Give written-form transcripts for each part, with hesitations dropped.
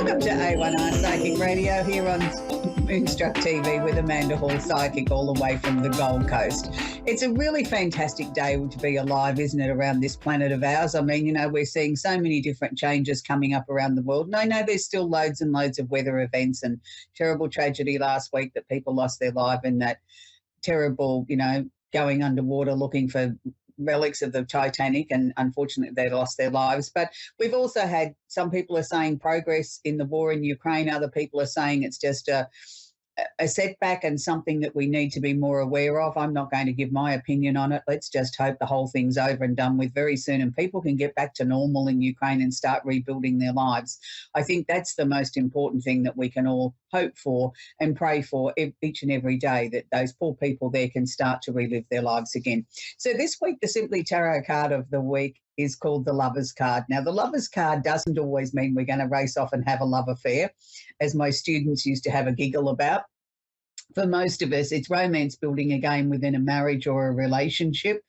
Welcome to A1R Psychic Radio here on Moonstruck TV with Amanda Hall, Psychic, all the way from the Gold Coast. It's a really fantastic day to be alive, isn't it, around this planet of ours? I mean, we're seeing so many different changes coming up around the world. And I know there's still loads and loads of weather events and terrible tragedy last week that people lost their life in that terrible, going underwater looking for relics of the Titanic, and unfortunately they lost their lives. But we've also had, some people are saying progress in the war in Ukraine, other people are saying it's just a setback and something that we need to be more aware of. I'm not going to give my opinion on it. Let's just hope the whole thing's over and done with very soon and people can get back to normal in Ukraine and start rebuilding their lives. I think that's the most important thing that we can all hope for and pray for each and every day, that those poor people there can start to relive their lives again. So this week, the Simply Tarot card of the week is called the Lover's card. Now, the Lover's card doesn't always mean we're going to race off and have a love affair, as my students used to have a giggle about. For most of us, it's romance building again within a marriage or a relationship.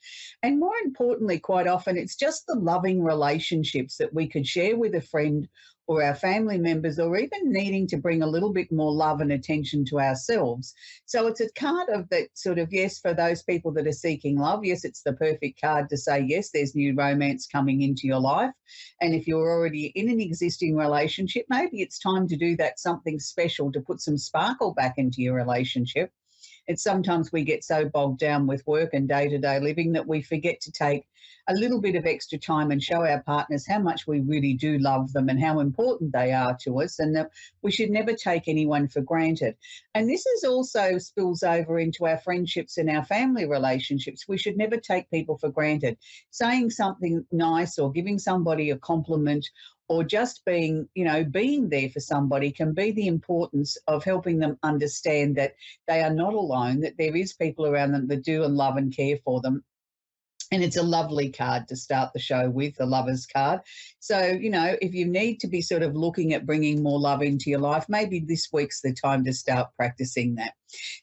And more importantly, quite often, it's just the loving relationships that we could share with a friend or our family members, or even needing to bring a little bit more love and attention to ourselves. So it's a card of that sort of, yes, for those people that are seeking love, yes, it's the perfect card to say, yes, there's new romance coming into your life. And if you're already in an existing relationship, maybe it's time to do that something special to put some sparkle back into your relationship. It's sometimes we get so bogged down with work and day-to-day living that we forget to take a little bit of extra time and show our partners how much we really do love them and how important they are to us, and that we should never take anyone for granted. And this is also spills over into our friendships and our family relationships. We should never take people for granted. Saying something nice or giving somebody a compliment or just being, being there for somebody can be the importance of helping them understand that they are not alone, that there is people around them that do and love and care for them. And it's a lovely card to start the show with, the Lover's card. So, if you need to be sort of looking at bringing more love into your life, maybe this week's the time to start practicing that.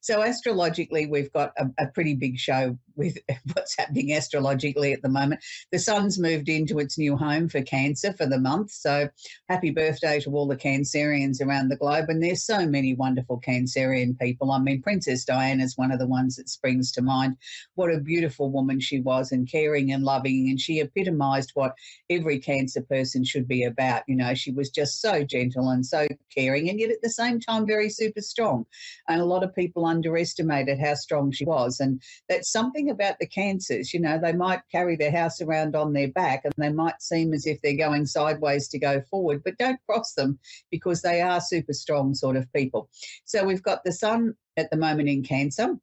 So astrologically, we've got a pretty big show with what's happening astrologically at the moment. The sun's moved into its new home for Cancer for the month. So happy birthday to all the Cancerians around the globe. And there's so many wonderful Cancerian people. I mean, Princess Diana is one of the ones that springs to mind. What a beautiful woman she was, and caring and loving. And she epitomised what every Cancer person should be about. She was just so gentle and so caring, and yet at the same time very super strong. And a lot of people underestimated how strong she was. And that's something about the Cancers. They might carry their house around on their back and they might seem as if they're going sideways to go forward, but don't cross them, because they are super strong sort of people. So we've got the sun at the moment in Cancer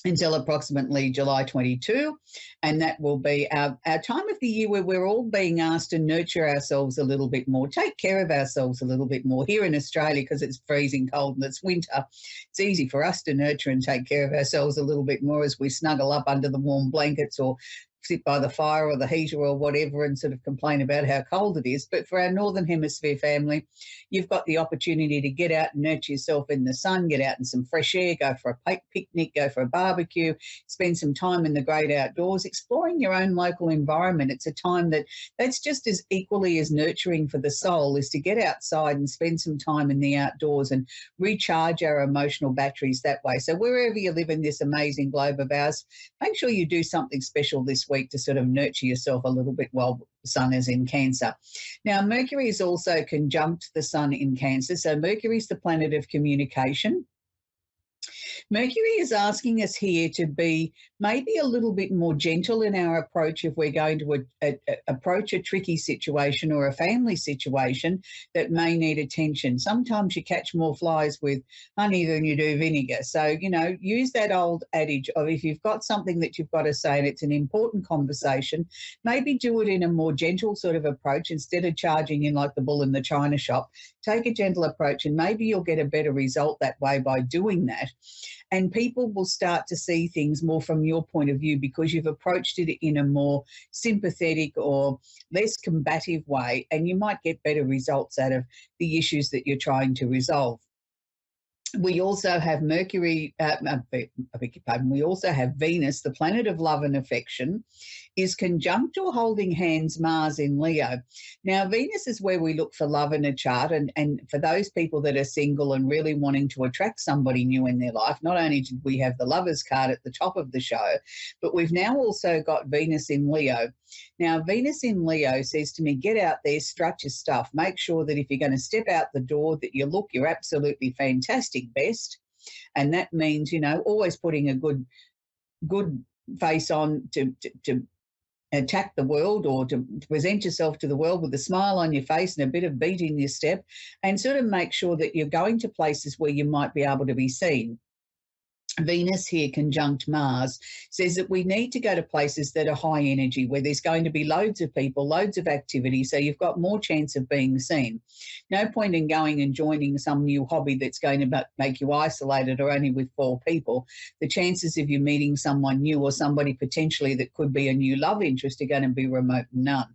until approximately July 22, and that will be our time of the year where we're all being asked to nurture ourselves a little bit more, take care of ourselves a little bit more. Here in Australia, because it's freezing cold and it's winter, it's easy for us to nurture and take care of ourselves a little bit more as we snuggle up under the warm blankets or sit by the fire or the heater or whatever and sort of complain about how cold it is. But for our Northern Hemisphere family, you've got the opportunity to get out and nurture yourself in the sun, get out in some fresh air, go for a picnic, go for a barbecue, spend some time in the great outdoors, exploring your own local environment. It's a time that's just as equally as nurturing for the soul, is to get outside and spend some time in the outdoors and recharge our emotional batteries that way. So wherever you live in this amazing globe of ours, make sure you do something special this week to sort of nurture yourself a little bit while the sun is in Cancer. Now, Mercury is also conjunct the sun in Cancer. So Mercury is the planet of communication. Mercury is asking us here to be maybe a little bit more gentle in our approach if we're going to approach a tricky situation or a family situation that may need attention. Sometimes you catch more flies with honey than you do vinegar. So, use that old adage of, if you've got something that you've got to say and it's an important conversation, maybe do it in a more gentle sort of approach instead of charging in like the bull in the china shop. Take a gentle approach and maybe you'll get a better result that way by doing that. And people will start to see things more from your point of view because you've approached it in a more sympathetic or less combative way, and you might get better results out of the issues that you're trying to resolve. We also have Mercury, I beg your pardon, we also have Venus, the planet of love and affection, is conjunct or holding hands Mars in Leo. Now, Venus is where we look for love in a chart. And for those people that are single and really wanting to attract somebody new in their life, not only did we have the Lovers card at the top of the show, but we've now also got Venus in Leo. Now, Venus in Leo says to me, get out there, strut your stuff. Make sure that if you're going to step out the door, that you look your absolutely fantastic best. And that means, always putting a good face on to attack the world, or to present yourself to the world with a smile on your face and a bit of beat in your step, and sort of make sure that you're going to places where you might be able to be seen. Venus here conjunct Mars says that we need to go to places that are high energy, where there's going to be loads of people, loads of activity, so you've got more chance of being seen. No point in going and joining some new hobby that's going to make you isolated or only with 4 people. The chances of you meeting someone new or somebody potentially that could be a new love interest are going to be remote and none.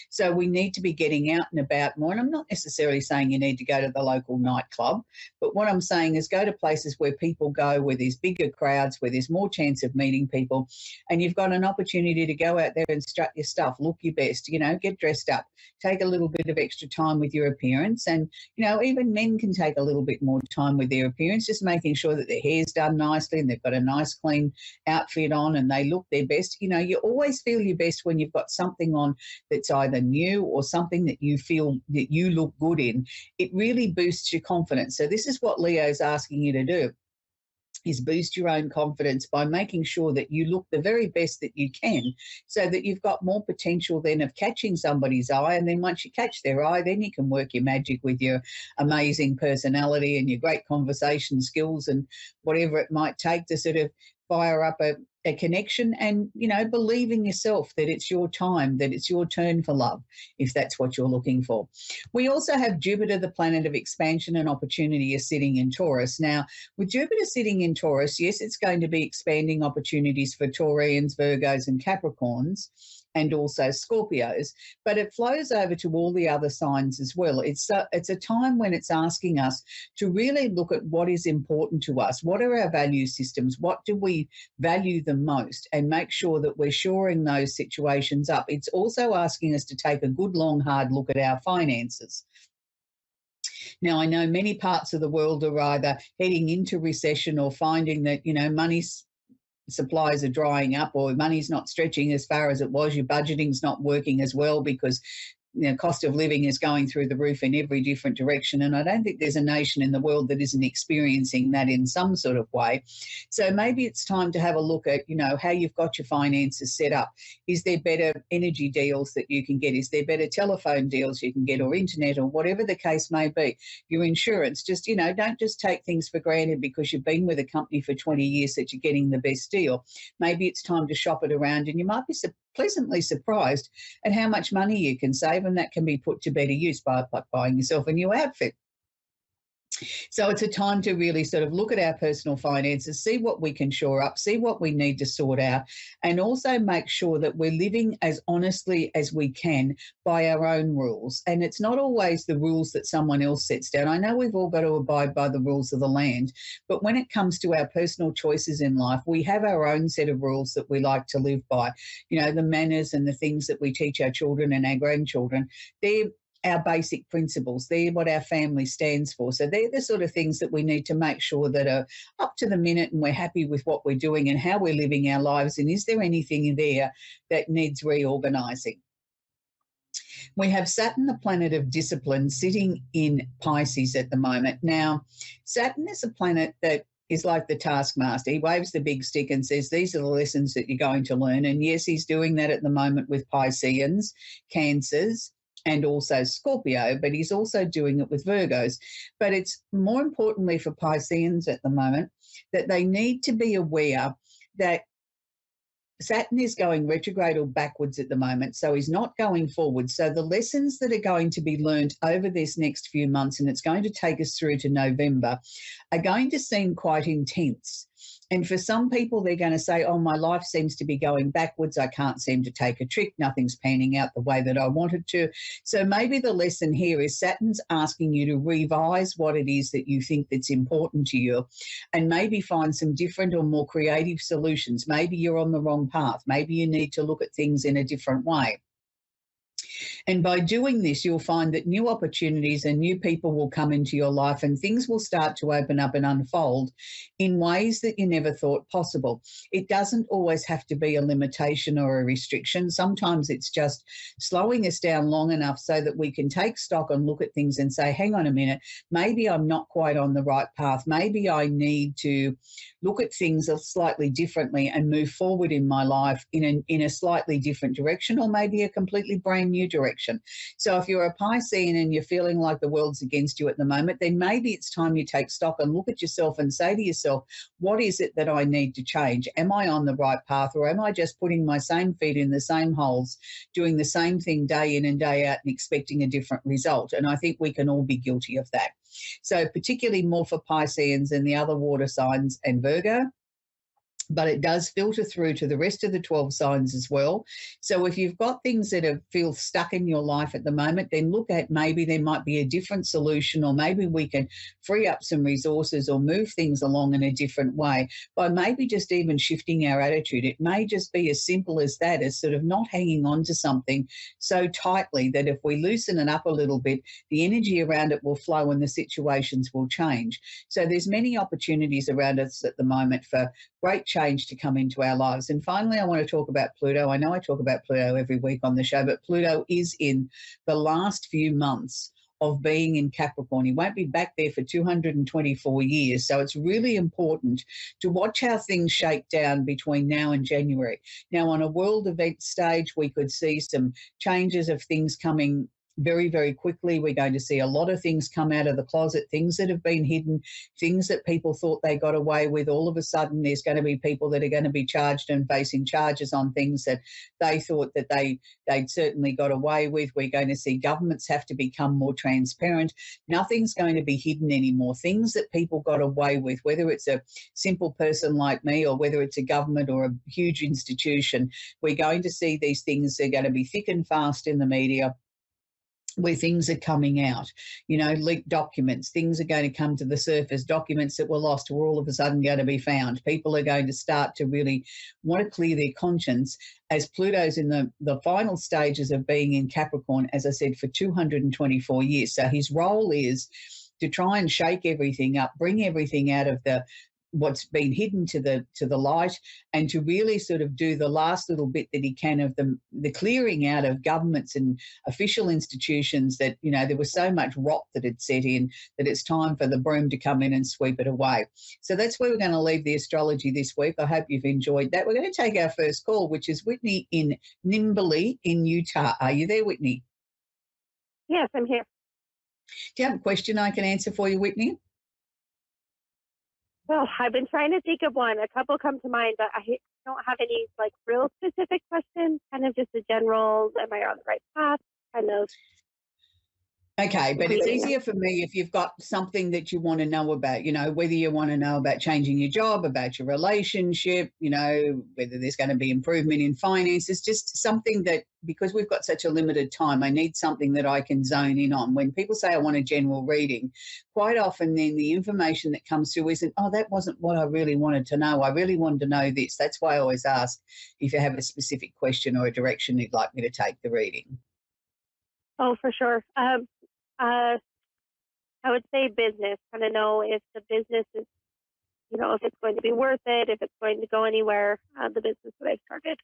So we need to be getting out and about more. And I'm not necessarily saying you need to go to the local nightclub, but what I'm saying is go to places where people go, where there's bigger crowds, where there's more chance of meeting people, and you've got an opportunity to go out there and strut your stuff, look your best, get dressed up, take a little bit of extra time with your appearance. And, even men can take a little bit more time with their appearance, just making sure that their hair's done nicely and they've got a nice clean outfit on and they look their best. You always feel your best when you've got something on that's either new or something that you feel that you look good in. It really boosts your confidence. So this is what Leo's asking you to do, is boost your own confidence by making sure that you look the very best that you can, so that you've got more potential then of catching somebody's eye. And then once you catch their eye, then you can work your magic with your amazing personality and your great conversation skills and whatever it might take to sort of fire up a connection and, believe in yourself that it's your time, that it's your turn for love, if that's what you're looking for. We also have Jupiter, the planet of expansion and opportunity, is sitting in Taurus. Now, with Jupiter sitting in Taurus, yes, it's going to be expanding opportunities for Taurians, Virgos and Capricorns, and also Scorpios, but it flows over to all the other signs as well. It's a time when it's asking us to really look at what is important to us, what are our value systems, what do we value the most, and make sure that we're shoring those situations up. It's also asking us to take a good, long, hard look at our finances. Now, I know many parts of the world are either heading into recession or finding that, money's supplies are drying up, or money's not stretching as far as it was. Your budgeting's not working as well because cost of living is going through the roof in every different direction. And I don't think there's a nation in the world that isn't experiencing that in some sort of way. So maybe it's time to have a look at, how you've got your finances set up. Is there better energy deals that you can get? Is there better telephone deals you can get, or internet, or whatever the case may be? Your insurance, just, don't just take things for granted because you've been with a company for 20 years that you're getting the best deal. Maybe it's time to shop it around, and you might be pleasantly surprised at how much money you can save, and that can be put to better use by buying yourself a new outfit. So it's a time to really sort of look at our personal finances, see what we can shore up, see what we need to sort out, and also make sure that we're living as honestly as we can by our own rules. And it's not always the rules that someone else sets down. I know we've all got to abide by the rules of the land, but when it comes to our personal choices in life, we have our own set of rules that we like to live by. The manners and the things that we teach our children and our grandchildren, they're our basic principles. They're what our family stands for. So they're the sort of things that we need to make sure that are up to the minute, and we're happy with what we're doing and how we're living our lives. And is there anything there that needs reorganising? We have Saturn, the planet of discipline, sitting in Pisces at the moment. Now, Saturn is a planet that is like the taskmaster. He waves the big stick and says, these are the lessons that you're going to learn. And yes, he's doing that at the moment with Pisceans, Cancers, and also Scorpio, but he's also doing it with Virgos. But it's more importantly for Pisceans at the moment that they need to be aware that Saturn is going retrograde or backwards at the moment, so he's not going forward. So the lessons that are going to be learned over this next few months, and it's going to take us through to November, are going to seem quite intense. And for some people, they're going to say, oh, my life seems to be going backwards. I can't seem to take a trick. Nothing's panning out the way that I wanted to. So maybe the lesson here is Saturn's asking you to revise what it is that you think that's important to you, and maybe find some different or more creative solutions. Maybe you're on the wrong path. Maybe you need to look at things in a different way. And by doing this, you'll find that new opportunities and new people will come into your life, and things will start to open up and unfold in ways that you never thought possible. It doesn't always have to be a limitation or a restriction. Sometimes it's just slowing us down long enough so that we can take stock and look at things and say, hang on a minute, maybe I'm not quite on the right path. Maybe I need to look at things slightly differently and move forward in my life in a slightly different direction, or maybe a completely brand new direction. So if you're a Piscean and you're feeling like the world's against you at the moment, then maybe it's time you take stock and look at yourself and say to yourself, what is it that I need to change? Am I on the right path, or am I just putting my same feet in the same holes, doing the same thing day in and day out and expecting a different result? And I think we can all be guilty of that. So particularly more for Pisceans and the other water signs and Virgo, but it does filter through to the rest of the 12 signs as well. So if you've got things that feel stuck in your life at the moment, then look at maybe there might be a different solution, or maybe we can free up some resources or move things along in a different way by maybe just even shifting our attitude. It may just be as simple as that, as sort of not hanging on to something so tightly that if we loosen it up a little bit, the energy around it will flow and the situations will change. So there's many opportunities around us at the moment for great change to come into our lives. And finally, I want to talk about Pluto. I know I talk about Pluto every week on the show, but Pluto is in the last few months of being in Capricorn. He won't be back there for 224 years. So it's really important to watch how things shake down between now and January. Now, on a world event stage, we could see some changes of things coming very, very quickly. We're going to see a lot of things come out of the closet, things that have been hidden, things that people thought they got away with. All of a sudden, there's going to be people that are going to be charged and facing charges on things that they thought that they'd certainly got away with. We're going to see governments have to become more transparent. Nothing's going to be hidden anymore. Things that people got away with, whether it's a simple person like me or whether it's a government or a huge institution, we're going to see these things are going to be thick and fast in the media, where things are coming out, leaked documents, things are going to come to the surface, documents that were lost are all of a sudden going to be found. People are going to start to really want to clear their conscience, as Pluto's in the final stages of being in Capricorn, as I said, for 224 years. So his role is to try and shake everything up, bring everything out of what's been hidden to the light, and to really sort of do the last little bit that he can of the clearing out of governments and official institutions that, there was so much rot that had set in that it's time for the broom to come in and sweep it away. So that's where we're going to leave the astrology this week. I hope you've enjoyed that. We're going to take our first call, which is Whitney in Nimberley in Utah. Are you there, Whitney? Yes, I'm here. Do you have a question I can answer for you, Whitney? Well, I've been trying to think of one. A couple come to mind, but I don't have any real specific questions. Kind of just a general, am I on the right path? Kind of. Okay, but it's easier for me if you've got something that you want to know about, whether you want to know about changing your job, about your relationship, whether there's going to be improvement in finances, just something that, because we've got such a limited time, I need something that I can zone in on. When people say I want a general reading, quite often then the information that comes through isn't, oh, that wasn't what I really wanted to know. I really wanted to know this. That's why I always ask if you have a specific question or a direction you'd like me to take the reading. Oh, for sure. I would say business. Kind of know if the business is, if it's going to be worth it, if it's going to go anywhere, the business that I've started.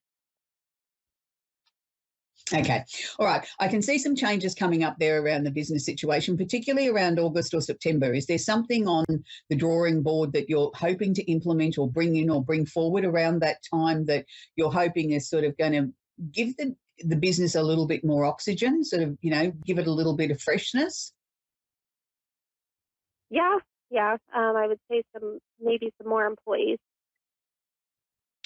Okay. All right. I can see some changes coming up there around the business situation, particularly around August or September. Is there something on the drawing board that you're hoping to implement or bring in or bring forward around that time that you're hoping is sort of going to give the business a little bit more oxygen, sort of, give it a little bit of freshness? Yeah. I would say maybe some more employees.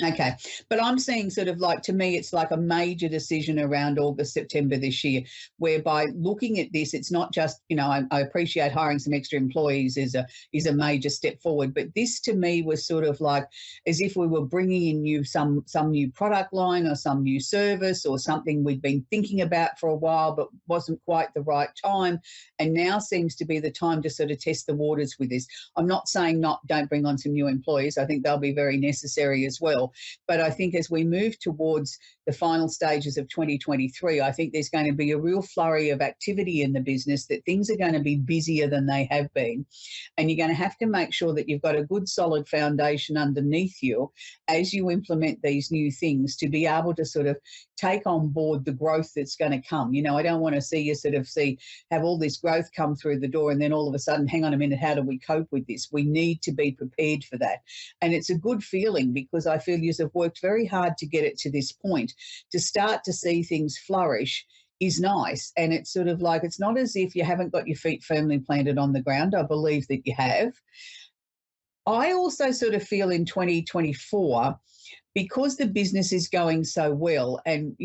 Okay. But I'm seeing sort of like, to me, it's like a major decision around August, September this year, whereby looking at this, it's not just, I appreciate hiring some extra employees is a major step forward. But this to me was sort of like as if we were bringing in some new product line or some new service or something we'd been thinking about for a while, but wasn't quite the right time. And now seems to be the time to sort of test the waters with this. I'm not saying don't bring on some new employees. I think they'll be very necessary as well. But I think as we move towards the final stages of 2023, I think there's going to be a real flurry of activity in the business, that things are going to be busier than they have been. And you're going to have to make sure that you've got a good solid foundation underneath you as you implement these new things to be able to sort of take on board the growth that's going to come. I don't want to see you have all this growth come through the door and then all of a sudden, hang on a minute, how do we cope with this? We need to be prepared for that. And it's a good feeling, because I feel you have worked very hard to get it to this point. To start to see things flourish is nice. And it's sort of like, it's not as if you haven't got your feet firmly planted on the ground. I believe that you have. I also sort of feel in 2024, because the business is going so well, and,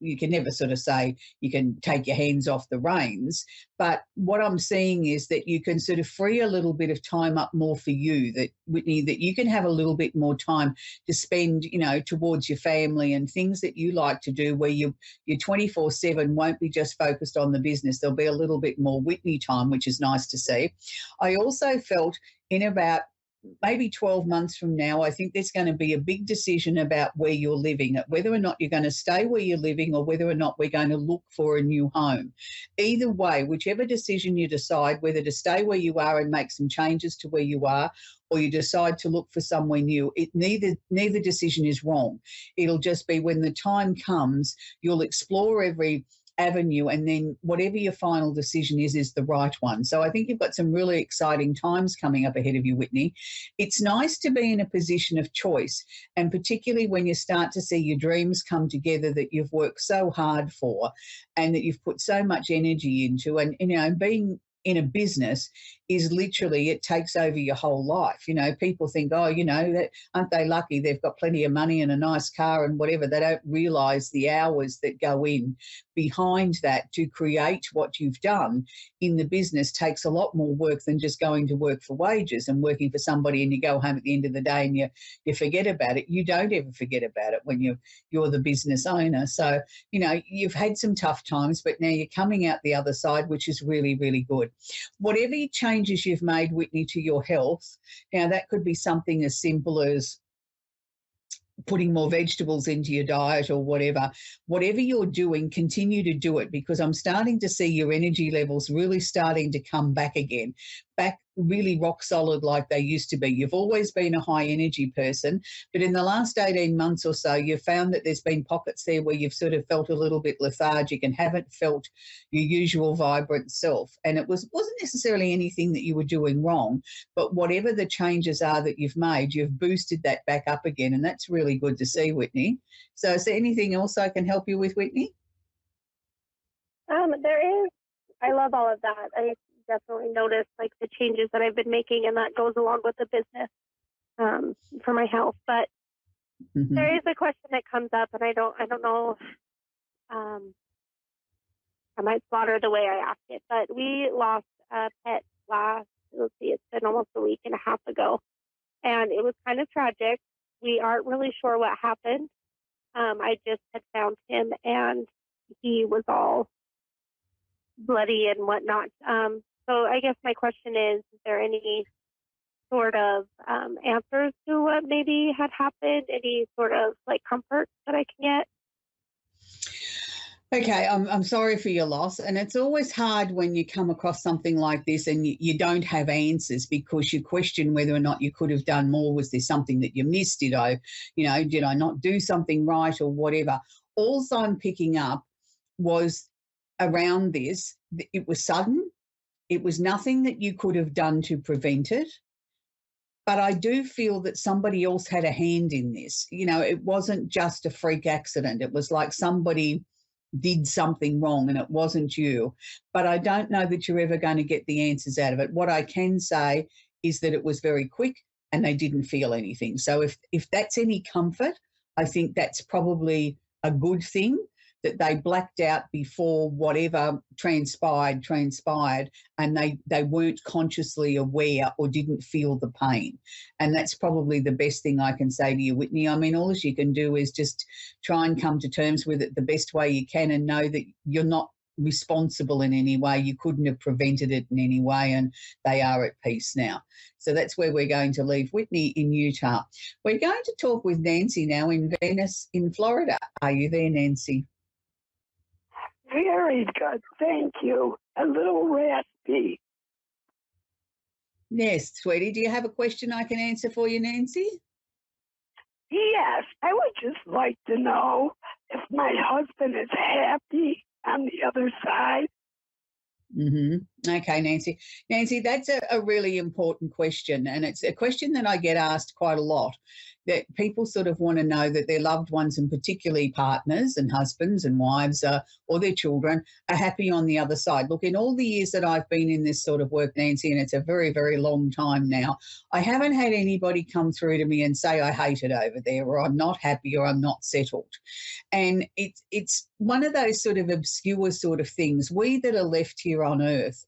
you can never sort of say you can take your hands off the reins. But what I'm seeing is that you can sort of free a little bit of time up more for you, that, Whitney, that you can have a little bit more time to spend, towards your family and things that you like to do, where your 24/7 won't be just focused on the business. There'll be a little bit more Whitney time, which is nice to see. I also felt in about maybe 12 months from now, I think there's going to be a big decision about where you're living, whether or not you're going to stay where you're living or whether or not we're going to look for a new home. Either way, whichever decision you decide, whether to stay where you are and make some changes to where you are, or you decide to look for somewhere new, neither decision is wrong. It'll just be when the time comes, you'll explore every avenue, and then whatever your final decision is the right one. So I think you've got some really exciting times coming up ahead of you, Whitney. It's nice to be in a position of choice, and particularly when you start to see your dreams come together that you've worked so hard for and that you've put so much energy into. And, being in a business is literally, it takes over your whole life. People think, oh, that aren't they lucky? They've got plenty of money and a nice car and whatever. They don't realise the hours that go in behind that to create what you've done in the business. Takes a lot more work than just going to work for wages and working for somebody and you go home at the end of the day and you forget about it. You don't ever forget about it when you're the business owner. So, you've had some tough times, but now you're coming out the other side, which is really, really good. Whatever changes you've made, Whitney, to your health, now that could be something as simple as putting more vegetables into your diet or whatever you're doing, continue to do it, because I'm starting to see your energy levels really starting to come back again, back really rock solid like they used to be. You've always been a high energy person, but in the last 18 months or so, you've found that there's been pockets there where you've sort of felt a little bit lethargic and haven't felt your usual vibrant self. And it wasn't necessarily anything that you were doing wrong, but whatever the changes are that you've made, you've boosted that back up again. And that's really good to see, Whitney. So is there anything else I can help you with, Whitney? There is. I love all of that. I definitely noticed like the changes that I've been making, and that goes along with the business for my health. But there is a question that comes up, and I don't know. I might slaughter the way I asked it, but we lost a pet it's been almost a week and a half ago, and it was kind of tragic. We aren't really sure what happened. I just had found him, and he was all bloody and whatnot. So I guess my question is there any sort of answers to what maybe had happened? Any sort of like comfort that I can get? Okay, I'm sorry for your loss. And it's always hard when you come across something like this and you don't have answers, because you question whether or not you could have done more. Was there something that you missed? Did I not do something right or whatever? All I'm picking up was around this. It was sudden. It was nothing that you could have done to prevent it. But I do feel that somebody else had a hand in this. It wasn't just a freak accident. It was like somebody did something wrong and it wasn't you. But I don't know that you're ever going to get the answers out of it. What I can say is that it was very quick, and they didn't feel anything. So if that's any comfort, I think that's probably a good thing, that they blacked out before whatever transpired, and they weren't consciously aware or didn't feel the pain. And that's probably the best thing I can say to you, Whitney. I mean, all you can do is just try and come to terms with it the best way you can, and know that you're not responsible in any way. You couldn't have prevented it in any way, and they are at peace now. So that's where we're going to leave Whitney in Utah. We're going to talk with Nancy now in Venice in Florida. Are you there, Nancy? Very good, thank you. A little raspy. Yes, sweetie. Do you have a question I can answer for you, Nancy? Yes, I would just like to know if my husband is happy on the other side. Okay, Nancy. Nancy, that's a really important question, and it's a question that I get asked quite a lot, that people sort of want to know that their loved ones, and particularly partners and husbands and wives or their children, are happy on the other side. Look, in all the years that I've been in this sort of work, Nancy, and it's a very, very long time now, I haven't had anybody come through to me and say, I hate it over there, or I'm not happy, or I'm not settled. And it's one of those sort of obscure sort of things. We that are left here on earth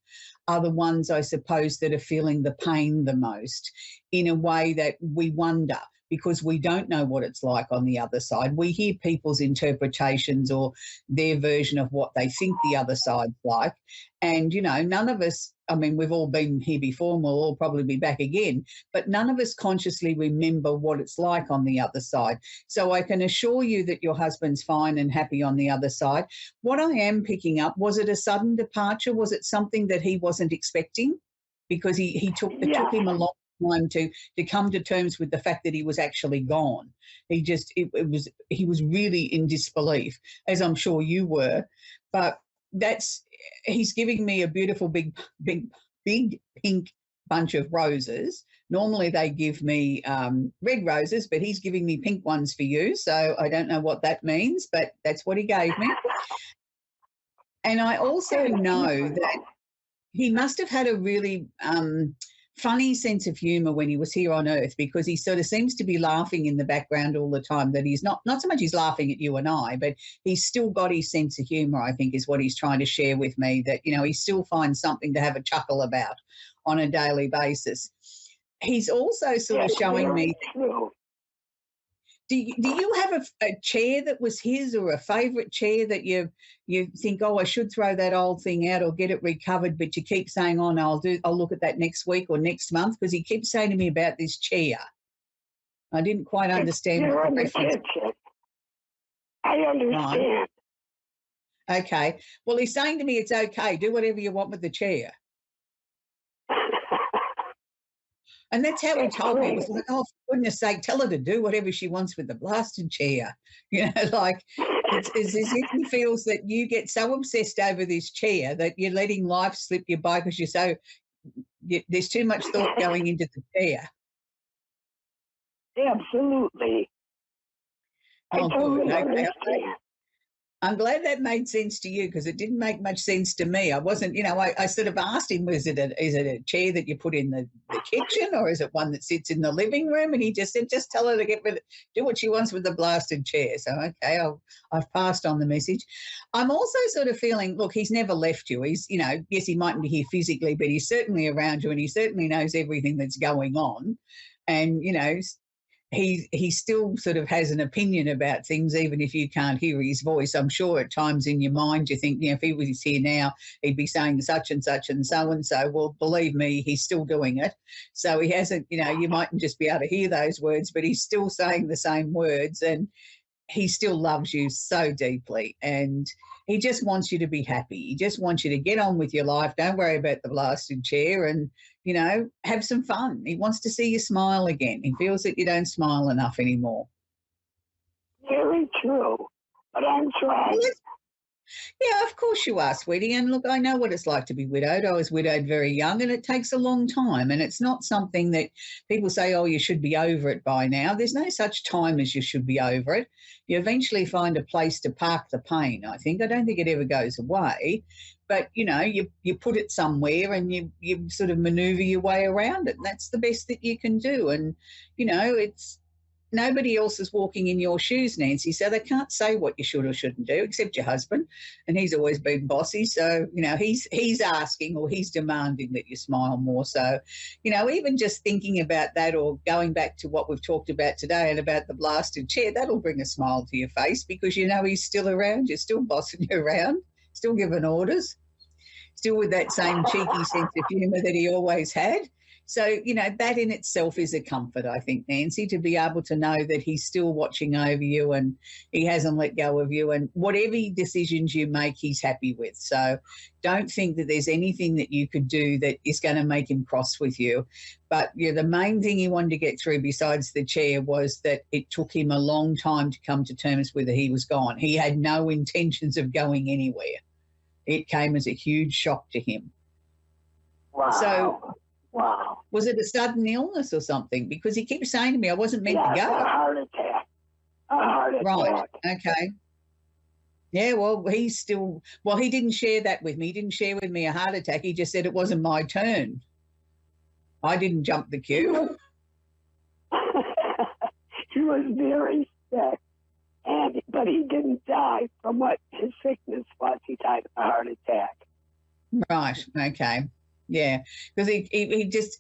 are the ones, I suppose, that are feeling the pain the most, in a way that we wonder, because we don't know what it's like on the other side. We hear people's interpretations or their version of what they think the other side's like. And, none of us, I mean, we've all been here before and we'll all probably be back again, but none of us consciously remember what it's like on the other side. So I can assure you that your husband's fine and happy on the other side. What I am picking up, was it a sudden departure? Was it something that he wasn't expecting? Because it took him a long time to come to terms with the fact that he was actually gone. He was really in disbelief, as I'm sure you were. But he's giving me a beautiful big pink bunch of roses. Normally they give me red roses, but he's giving me pink ones for you. So I don't know what that means, but that's what he gave me. And I also know that he must have had a really funny sense of humour when he was here on earth, because he sort of seems to be laughing in the background all the time, that he's not so much he's laughing at you and I, but he's still got his sense of humour, I think, is what he's trying to share with me, that, he still finds something to have a chuckle about on a daily basis. He's also sort of showing me... Do you have a chair that was his, or a favourite chair that you think, oh, I should throw that old thing out or get it recovered, but you keep saying, oh, no, I'll look at that next week or next month? Because he keeps saying to me about this chair. I didn't quite understand what the reference. I understand. Right. Okay. Well, he's saying to me it's okay. Do whatever you want with the chair. And that's how he told me. It was like, oh, for goodness sake, tell her to do whatever she wants with the blasted chair. Like it's as if he feels that you get so obsessed over this chair that you're letting life slip you by, because there's too much thought going into the chair. Absolutely. Oh, I totally understand. I'm glad that made sense to you, because it didn't make much sense to me. I wasn't, I sort of asked him, is it a chair that you put in the kitchen, or is it one that sits in the living room? And he just said, just tell her to do what she wants with the blasted chair. So, okay, I've passed on the message. I'm also sort of feeling, look, he's never left you. He's, yes, he mightn't be here physically, but he's certainly around you, and he certainly knows everything that's going on. And, he still sort of has an opinion about things, even if you can't hear his voice. I'm sure at times in your mind you think, if he was here now, he'd be saying such and such and so and so. Well, believe me, he's still doing it. So he hasn't, you mightn't just be able to hear those words, but he's still saying the same words, and he still loves you so deeply, and he just wants you to be happy. He just wants you to get on with your life. Don't worry about the blasted chair, and, have some fun. He wants to see you smile again. He feels that you don't smile enough anymore. Very true, but I'm trying. Yeah, of course you are, sweetie. And look, I know what it's like to be widowed. I was widowed very young, and it takes a long time. And it's not something that people say, oh, you should be over it by now. There's no such time as you should be over it. You eventually find a place to park the pain, I think. I don't think it ever goes away. But, you put it somewhere and you sort of maneuver your way around it. And that's the best that you can do. And, it's nobody else is walking in your shoes, Nancy, so they can't say what you should or shouldn't do except your husband, and he's always been bossy. So, he's asking or he's demanding that you smile more. So, even just thinking about that or going back to what we've talked about today and about the blasted chair, that'll bring a smile to your face because he's still around, you're still bossing you around, still giving orders, still with that same cheeky sense of humour that he always had. So, that in itself is a comfort, I think, Nancy, to be able to know that he's still watching over you and he hasn't let go of you, and whatever decisions you make, he's happy with. So don't think that there's anything that you could do that is going to make him cross with you. But the main thing he wanted to get through besides the chair was that it took him a long time to come to terms with that he was gone. He had no intentions of going anywhere. It came as a huge shock to him. Wow. So, wow. Was it a sudden illness or something? Because he keeps saying to me, I wasn't meant to go. A heart attack. Right, okay. Yeah, well, he didn't share that with me. He didn't share with me a heart attack. He just said it wasn't my turn. I didn't jump the queue. He was very sick, but he didn't die from what his sickness was. He died of a heart attack. Right, okay. Yeah, because he just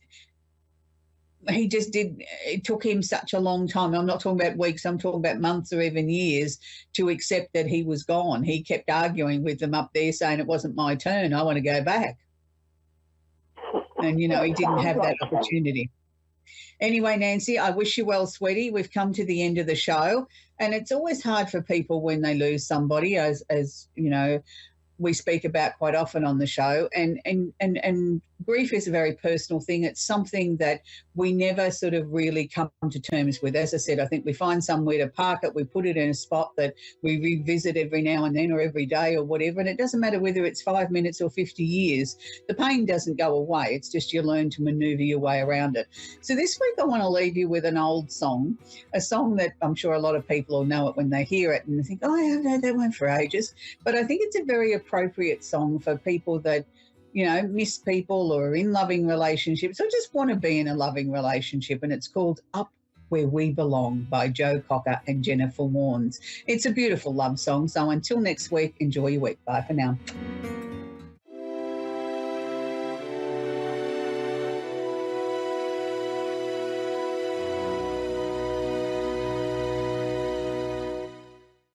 did, it took him such a long time. I'm not talking about weeks, I'm talking about months or even years to accept that he was gone. He kept arguing with them up there saying it wasn't my turn, I want to go back. And, he didn't have that opportunity. Anyway, Nancy, I wish you well, sweetie. We've come to the end of the show, and it's always hard for people when they lose somebody, as we speak about quite often on the show, and grief is a very personal thing. It's something that we never sort of really come to terms with. As I said, I think we find somewhere to park it, we put it in a spot that we revisit every now and then or every day or whatever, and it doesn't matter whether it's 5 minutes or 50 years. The pain doesn't go away. It's just you learn to manoeuvre your way around it. So this week I want to leave you with an old song, a song that I'm sure a lot of people will know it when they hear it and they think, oh, I haven't heard that one for ages. But I think it's a very appropriate song for people that miss people or are in loving relationships or just want to be in a loving relationship. And it's called Up Where We Belong by Joe Cocker and Jennifer Warnes. It's a beautiful love song. So until next week, enjoy your week. Bye for now.